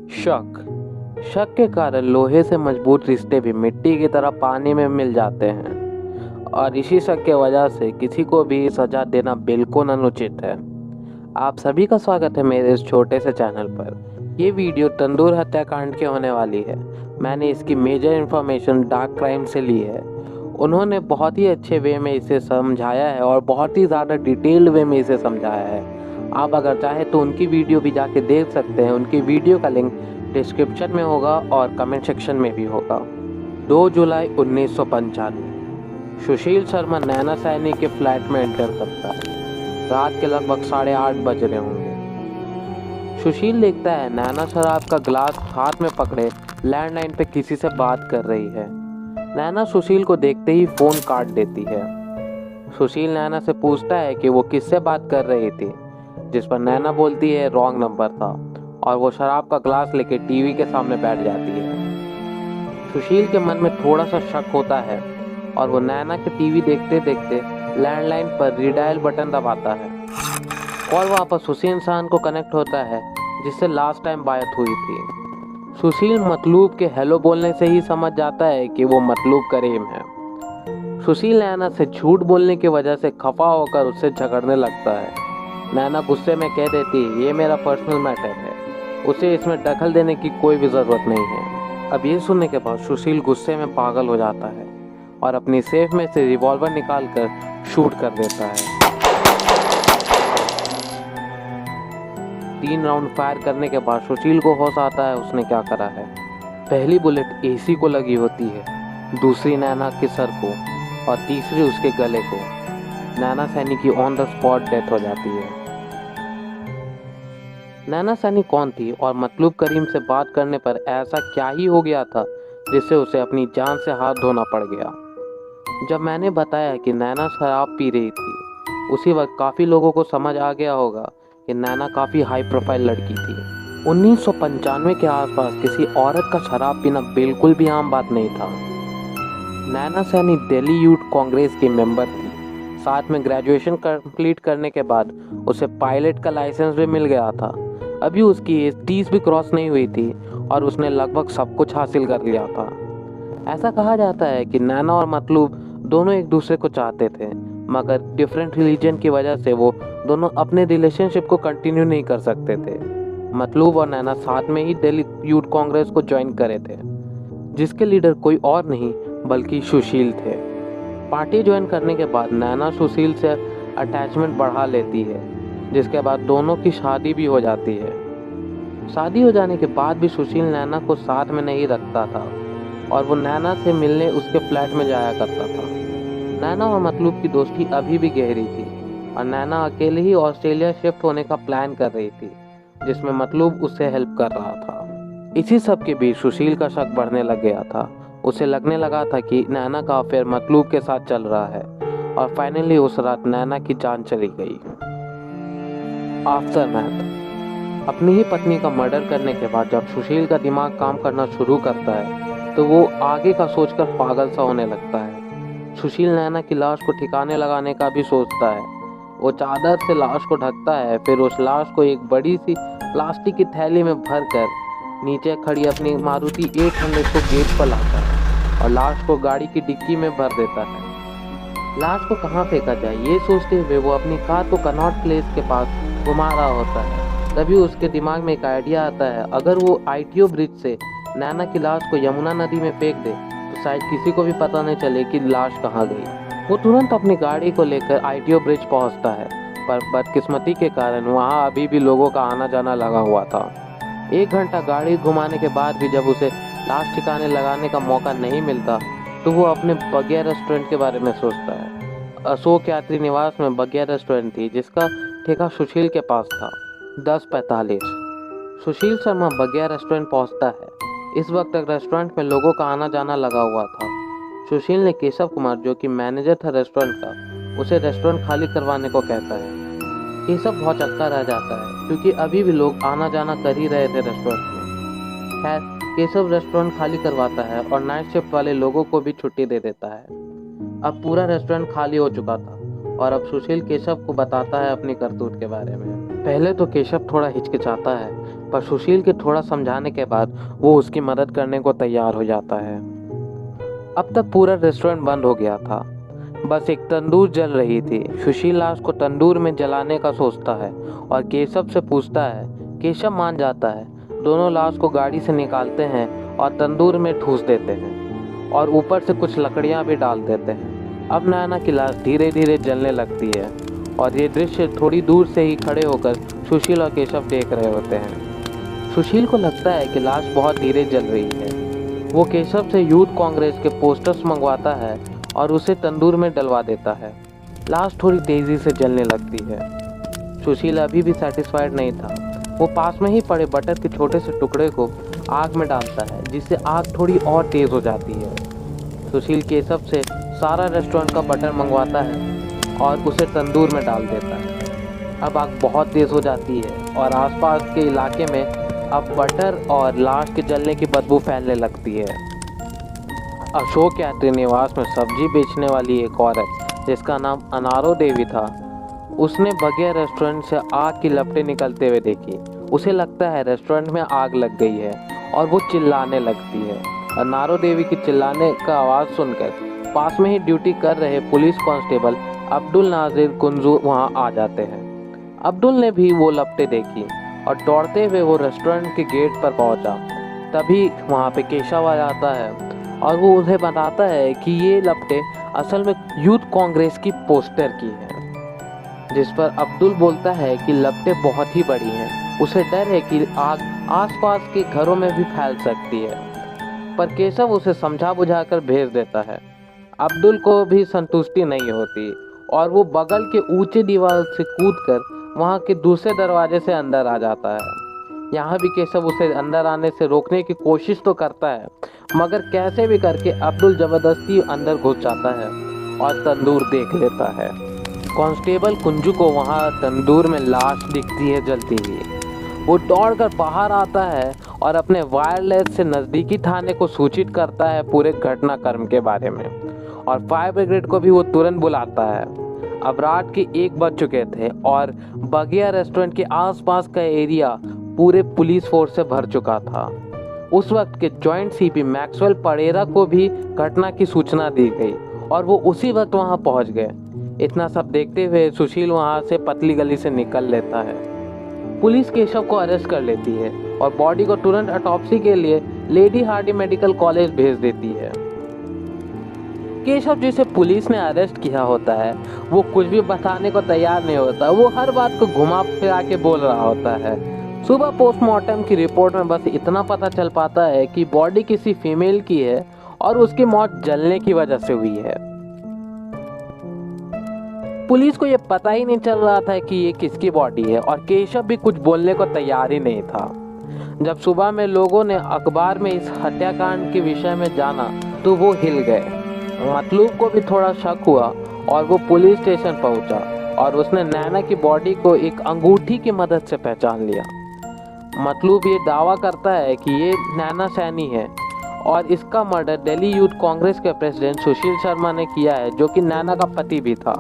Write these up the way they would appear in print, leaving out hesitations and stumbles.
शक शक के कारण लोहे से मजबूत रिश्ते भी मिट्टी की तरह पानी में मिल जाते हैं और इसी शक के वजह से किसी को भी सजा देना बिल्कुल अनुचित है। आप सभी का स्वागत है मेरे इस छोटे से चैनल पर। ये वीडियो तंदूर हत्याकांड की होने वाली है। मैंने इसकी मेजर इन्फॉर्मेशन डार्क क्राइम से ली है। उन्होंने बहुत ही अच्छे वे में इसे समझाया है और बहुत ही ज़्यादा डिटेल्ड वे में इसे समझाया है। आप अगर चाहें तो उनकी वीडियो भी जाके देख सकते हैं। उनकी वीडियो का लिंक डिस्क्रिप्शन में होगा और कमेंट सेक्शन में भी होगा। 2 जुलाई 1995 सुशील शर्मा नैना सैनी के फ्लैट में एंटर करता है। रात के लगभग 8:30 बज रहे होंगे। सुशील देखता है नैना शराब का ग्लास हाथ में पकड़े लैंडलाइन पे किसी से बात कर रही है। नैना सुशील को देखते ही फोन काट देती है। सुशील नैना से पूछता है कि वो किससे बात कर रही थी, जिस पर नैना बोलती है रॉन्ग नंबर था और वो शराब का ग्लास लेके टीवी के सामने बैठ जाती है। सुशील के मन में थोड़ा सा शक होता है और वो नैना के टीवी देखते देखते लैंडलाइन पर रीडायल बटन दबाता है। कॉल वापस उसी इंसान को कनेक्ट होता है जिससे लास्ट टाइम बात हुई थी। सुशील मतलूब के हेलो बोलने से ही समझ जाता है कि वो मतलूब करीम है। सुशील नैना से झूठ बोलने की वजह से खफा होकर उससे झगड़ने लगता है। नैना गुस्से में कह देती है ये मेरा पर्सनल मैटर है, उसे इसमें दखल देने की कोई भी ज़रूरत नहीं है। अब ये सुनने के बाद सुशील गुस्से में पागल हो जाता है और अपनी सेफ में से रिवॉल्वर निकालकर शूट कर देता है। 3 राउंड फायर करने के बाद सुशील को होश आता है उसने क्या करा है। पहली बुलेट एसी को लगी होती है, दूसरी नैना के सर को और तीसरी उसके गले को। नैना सैनी की ऑन द स्पॉट डेथ हो जाती है। नैना सैनी कौन थी और मतलूब करीम से बात करने पर ऐसा क्या ही हो गया था जिससे उसे अपनी जान से हाथ धोना पड़ गया। जब मैंने बताया कि नैना शराब पी रही थी, उसी वक्त काफ़ी लोगों को समझ आ गया होगा कि नैना काफ़ी हाई प्रोफाइल लड़की थी। 1995 के आसपास किसी औरत का शराब पीना बिल्कुल भी आम बात नहीं था। नैना सैनी दिल्ली यूथ कांग्रेस की मेंबर थी। साथ में ग्रेजुएशन कंप्लीट करने के बाद उसे पायलट का लाइसेंस भी मिल गया था। अभी उसकी एज 30 भी क्रॉस नहीं हुई थी और उसने लगभग सब कुछ हासिल कर लिया था। ऐसा कहा जाता है कि नैना और मतलूब दोनों एक दूसरे को चाहते थे, मगर डिफरेंट रिलीजन की वजह से वो दोनों अपने रिलेशनशिप को कंटिन्यू नहीं कर सकते थे। मतलूब और नैना साथ में ही दिल्ली यूथ कांग्रेस को ज्वाइन करे थे, जिसके लीडर कोई और नहीं बल्कि सुशील थे। पार्टी ज्वाइन करने के बाद नैना सुशील से अटैचमेंट बढ़ा लेती है, जिसके बाद दोनों की शादी भी हो जाती है। शादी हो जाने के बाद भी सुशील नैना को साथ में नहीं रखता था और वो नैना से मिलने उसके फ्लैट में जाया करता था। नैना और मतलूब की दोस्ती अभी भी गहरी थी और नैना अकेले ही ऑस्ट्रेलिया शिफ्ट होने का प्लान कर रही थी, जिसमें मतलूब उससे हेल्प कर रहा था। इसी सब के बीच सुशील का शक बढ़ने लग गया था। उसे लगने लगा था कि नैना का अफेयर मतलूब के साथ चल रहा है और फाइनली उस रात नैना की जान चली गई। आफ्टरमैथ। अपनी ही पत्नी का मर्डर करने के बाद जब सुशील का दिमाग काम करना शुरू करता है तो वो आगे का सोचकर पागल सा होने लगता है। सुशील नैना की लाश को ठिकाने लगाने का भी सोचता है। वो चादर से लाश को ढकता है, फिर उस लाश को एक बड़ी सी प्लास्टिक की थैली में भरकर नीचे खड़ी अपनी मारुति 800 को गेट पर लाता है और लाश को गाड़ी की डिक्की में भर देता है। लाश को कहाँ फेंका जाए ये सोचते हुए वो अपनी कार को कनॉट प्लेस के पास घुमा रहा होता है। तभी उसके दिमाग में एक आइडिया आता है, अगर वो आईटीओ ब्रिज से नैना की लाश को यमुना नदी में फेंक दे तो शायद किसी को भी पता नहीं चले कि लाश कहाँ गई। वो तुरंत अपनी गाड़ी को लेकर आईटीओ ब्रिज पहुँचता है, पर बदकिस्मती के कारण वहाँ अभी भी लोगों का आना जाना लगा हुआ था। 1 घंटा गाड़ी घुमाने के बाद भी जब उसे लाश ठिकाने लगाने का मौका नहीं मिलता तो वो अपने बगिया रेस्टोरेंट के बारे में सोचता है। अशोक यात्री निवास में बगिया रेस्टोरेंट थी जिसका ठेका सुशील के पास था। 10:45 सुशील शर्मा बगिया रेस्टोरेंट पहुंचता है। इस वक्त तक रेस्टोरेंट में लोगों का आना जाना लगा हुआ था। सुशील ने केशव कुमार, जो कि मैनेजर था रेस्टोरेंट का, उसे रेस्टोरेंट खाली करवाने को कहता है। केशव बहुत चक्का रह जाता है क्योंकि अभी भी लोग आना जाना कर ही रहे थे रेस्टोरेंट में। खैर, केशव रेस्टोरेंट खाली करवाता है और नाइट शिफ्ट वाले लोगों को भी छुट्टी दे देता है। अब पूरा रेस्टोरेंट खाली हो चुका था और अब सुशील केशव को बताता है अपनी करतूत के बारे में। पहले तो केशव थोड़ा हिचकिचाता है, पर सुशील के थोड़ा समझाने के बाद वो उसकी मदद करने को तैयार हो जाता है। अब तक पूरा रेस्टोरेंट बंद हो गया था, बस एक तंदूर जल रही थी। सुशील लाश को तंदूर में जलाने का सोचता है और केशव से पूछता है। केशव मान जाता है। दोनों लाश को गाड़ी से निकालते हैं और तंदूर में ठूस देते हैं और ऊपर से कुछ लकड़ियां भी डाल देते हैं। अब नैना की लाश धीरे धीरे जलने लगती है और ये दृश्य थोड़ी दूर से ही खड़े होकर सुशील और केशव देख रहे होते हैं। सुशील को लगता है कि लाश बहुत धीरे जल रही है। वो केशव से यूथ कांग्रेस के पोस्टर्स मंगवाता है और उसे तंदूर में डलवा देता है। लाश थोड़ी तेज़ी से जलने लगती है। सुशील अभी भी सेटिस्फाइड नहीं था। वो पास में ही पड़े बटर के छोटे से टुकड़े को आग में डालता है, जिससे आग थोड़ी और तेज़ हो जाती है। सुशील केशव से सारा रेस्टोरेंट का बटर मंगवाता है और उसे तंदूर में डाल देता है। अब आग बहुत तेज़ हो जाती है और आसपास के इलाके में अब बटर और लाश के जलने की बदबू फैलने लगती है। अशोक यात्री निवास में सब्जी बेचने वाली एक औरत जिसका नाम अनारो देवी था, उसने बगिया रेस्टोरेंट से आग की लपटें निकलते हुए देखी। उसे लगता है रेस्टोरेंट में आग लग गई है और वो चिल्लाने लगती है। अनारो देवी की चिल्लाने का आवाज़ सुनकर पास में ही ड्यूटी कर रहे पुलिस कांस्टेबल अब्दुल नाजिर कुंजू वहां आ जाते हैं। अब्दुल ने भी वो लपटें देखी और दौड़ते हुए वो रेस्टोरेंट के गेट पर पहुंचा। तभी वहां पे केशव आ जाता है और वो उन्हें बताता है कि ये लपटें असल में यूथ कांग्रेस की पोस्टर की हैं, जिस पर अब्दुल बोलता है कि लपटें बहुत ही बड़ी हैं। उसे डर है कि आग आसपास के घरों में भी फैल सकती है, पर केशव उसे समझा बुझाकर भेज देता है। अब्दुल को भी संतुष्टि नहीं होती और वो बगल के ऊंचे दीवार से कूदकर वहां के दूसरे दरवाजे से अंदर आ जाता है। यहाँ भी केशव उसे अंदर आने से रोकने की कोशिश तो करता है, मगर कैसे भी करके अब्दुल जबरदस्ती अंदर घुस जाता है और तंदूर देख लेता है। कांस्टेबल कुंजू को वहां तंदूर में लाश दिखती है जलती हुई। वो दौड़कर बाहर आता है और अपने वायरलेस से नज़दीकी थाने को सूचित करता है पूरे घटनाक्रम के बारे में, और फायर ब्रिगेड को भी वो तुरंत बुलाता है। अब रात के 1 बज चुके थे और बगिया रेस्टोरेंट के आसपास का एरिया पूरे पुलिस फोर्स से भर चुका था। उस वक्त के जॉइंट सीपी मैक्सवेल परेरा को भी घटना की सूचना दी गई और वो उसी वक्त वहां पहुंच गए। इतना सब देखते हुए सुशील वहां से पतली गली से निकल लेता है। पुलिस केशव को अरेस्ट कर लेती है और बॉडी को तुरंत ऑटोप्सी के लिए लेडी हार्डी मेडिकल कॉलेज भेज देती है। केशव जिसे पुलिस ने अरेस्ट किया होता है वो कुछ भी बताने को तैयार नहीं होता। वो हर बात को घुमा फिरा के बोल रहा होता है। सुबह पोस्टमार्टम की रिपोर्ट में बस इतना पता चल पाता है कि बॉडी किसी फीमेल की है और उसकी मौत जलने की वजह से हुई है। पुलिस को यह पता ही नहीं चल रहा था कि ये किसकी बॉडी है और केशव भी कुछ बोलने को तैयार ही नहीं था। जब सुबह में लोगों ने अखबार में इस हत्याकांड के विषय में जाना तो वो हिल गए। मतलूब को भी थोड़ा शक हुआ और वो पुलिस स्टेशन पहुंचा और उसने नैना की बॉडी को एक अंगूठी की मदद से पहचान लिया। मतलूब ये दावा करता है कि ये नैना सैनी है और इसका मर्डर दिल्ली यूथ कांग्रेस के प्रेसिडेंट सुशील शर्मा ने किया है, जो कि नैना का पति भी था।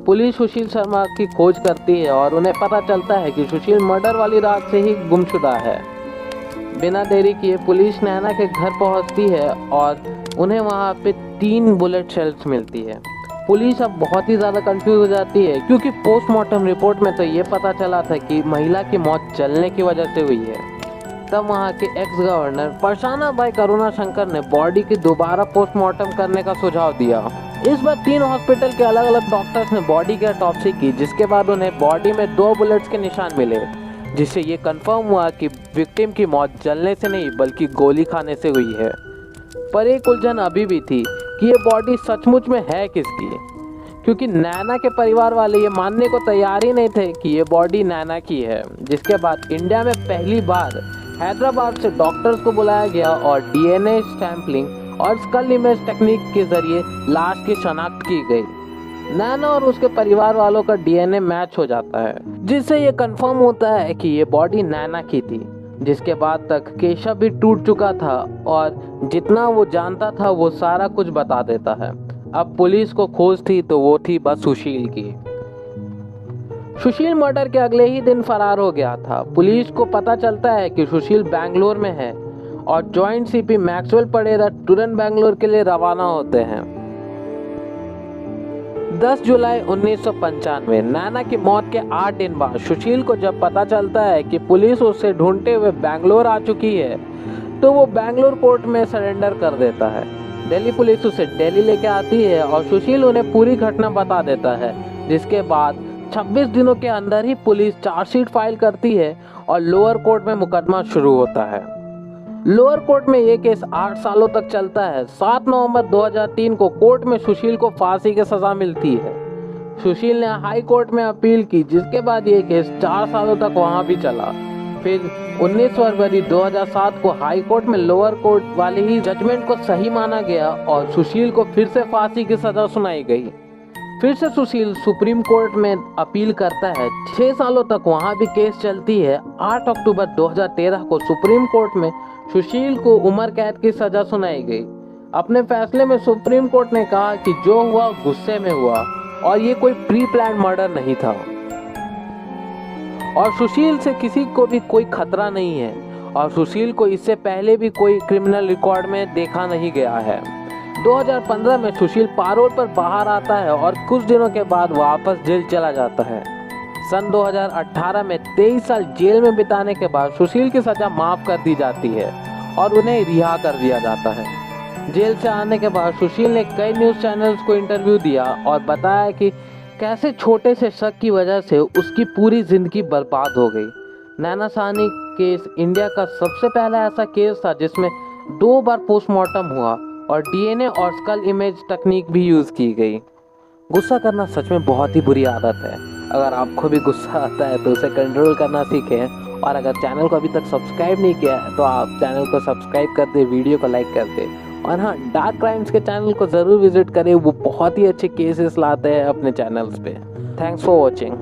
पुलिस सुशील शर्मा की खोज करती है और उन्हें पता चलता है कि सुशील मर्डर वाली रात से ही गुमशुदा है। बिना देरी किए पुलिस नैना के घर पहुंचती है और उन्हें वहां पे 3 बुलेट शेल्स मिलती है। पुलिस अब बहुत ही ज़्यादा कंफ्यूज हो जाती है क्योंकि पोस्टमार्टम रिपोर्ट में तो ये पता चला था कि महिला की मौत जलने की वजह से हुई है। तब वहाँ के एक्स गवर्नर परसाना भाई करुणा शंकर ने बॉडी की दोबारा पोस्टमार्टम करने का सुझाव दिया। इस बार 3 हॉस्पिटल के अलग अलग डॉक्टर्स ने बॉडी की ऑटोप्सी की, जिसके बाद उन्हें बॉडी में 2 बुलेट्स के निशान मिले, जिससे ये कंफर्म हुआ कि विक्टिम की मौत जलने से नहीं बल्कि गोली खाने से हुई है। पर एक उलझन अभी भी थी कि ये बॉडी सचमुच में है किसकी, क्योंकि नैना के परिवार वाले ये मानने को तैयार ही नहीं थे कि ये बॉडी नैना की है। जिसके बाद इंडिया में पहली बार हैदराबाद से डॉक्टर्स को बुलाया गया और डीएनए सैंपलिंग और स्कल इमेज टेक्निक के जरिए लाश की शनाख्त की गई। नैना और उसके परिवार वालों का डीएनए मैच हो जाता है, जिससे ये कंफर्म होता है कि ये बॉडी नैना की थी। जिसके बाद तक केशव भी टूट चुका था और जितना वो जानता था वो सारा कुछ बता देता है। अब पुलिस को खोज थी तो वो थी बस सुशील की। सुशील मर्डर के अगले ही दिन फरार हो गया था। पुलिस को पता चलता है कि सुशील बैंगलोर में है और जॉइंट सीपी मैक्सवेल परेरा तुरंत बैंगलोर के लिए रवाना होते हैं। 10 जुलाई 1995 नैना की मौत के 8 दिन बाद सुशील को जब पता चलता है कि पुलिस उसे ढूंढते हुए बैंगलोर आ चुकी है तो वो बैंगलोर कोर्ट में सरेंडर कर देता है। दिल्ली पुलिस उसे दिल्ली लेके आती है और सुशील उन्हें पूरी घटना बता देता है, जिसके बाद 26 दिनों के अंदर ही पुलिस चार्जशीट फाइल करती है और लोअर कोर्ट में मुकदमा शुरू होता है। लोअर कोर्ट में ये केस 8 सालों तक चलता है। 7 नवंबर 2003 को कोर्ट में सुशील को फांसी की सजा मिलती है। सुशील ने हाई कोर्ट में अपील की, जिसके बाद ये केस 4 सालों तक वहां भी चला। फिर 19 फरवरी 2007 को हाई कोर्ट में लोअर कोर्ट वाले ही जजमेंट को सही माना गया और सुशील को फिर से फांसी की सजा सुनाई गई। फिर से सुशील सुप्रीम कोर्ट में अपील करता है। 6 सालों तक वहां भी केस चलती है। 8 अक्टूबर 2013 को सुप्रीम कोर्ट में सुशील को उम्र कैद की सजा सुनाई गई। अपने फैसले में सुप्रीम कोर्ट ने कहा कि जो हुआ गुस्से में हुआ और ये कोई प्री प्लान मर्डर नहीं था और सुशील से किसी को भी कोई खतरा नहीं है और सुशील को इससे पहले भी कोई क्रिमिनल रिकॉर्ड में देखा नहीं गया है। 2015 में सुशील पैरोल पर बाहर आता है और कुछ दिनों के बाद वापस जेल चला जाता है। सन 2018 में 23 साल जेल में बिताने के बाद सुशील की सजा माफ कर दी जाती है और उन्हें रिहा कर दिया जाता है। जेल से आने के बाद सुशील ने कई न्यूज़ चैनल्स को इंटरव्यू दिया और बताया कि कैसे छोटे से शक की वजह से उसकी पूरी जिंदगी बर्बाद हो गई। नैना साहनी केस इंडिया का सबसे पहला ऐसा केस था जिसमें 2 बार पोस्टमार्टम हुआ और डीएनए और स्कल इमेज तकनीक भी यूज़ की गई। गुस्सा करना सच में बहुत ही बुरी आदत है। अगर आपको भी गुस्सा आता है तो उसे कंट्रोल करना सीखें और अगर चैनल को अभी तक सब्सक्राइब नहीं किया है तो आप चैनल को सब्सक्राइब कर दे, वीडियो को लाइक कर दे और हाँ, डार्क क्राइम्स के चैनल को ज़रूर विजिट करें। वो बहुत ही अच्छे केसेस लाते हैं अपने चैनल्स पे। Thanks for watching.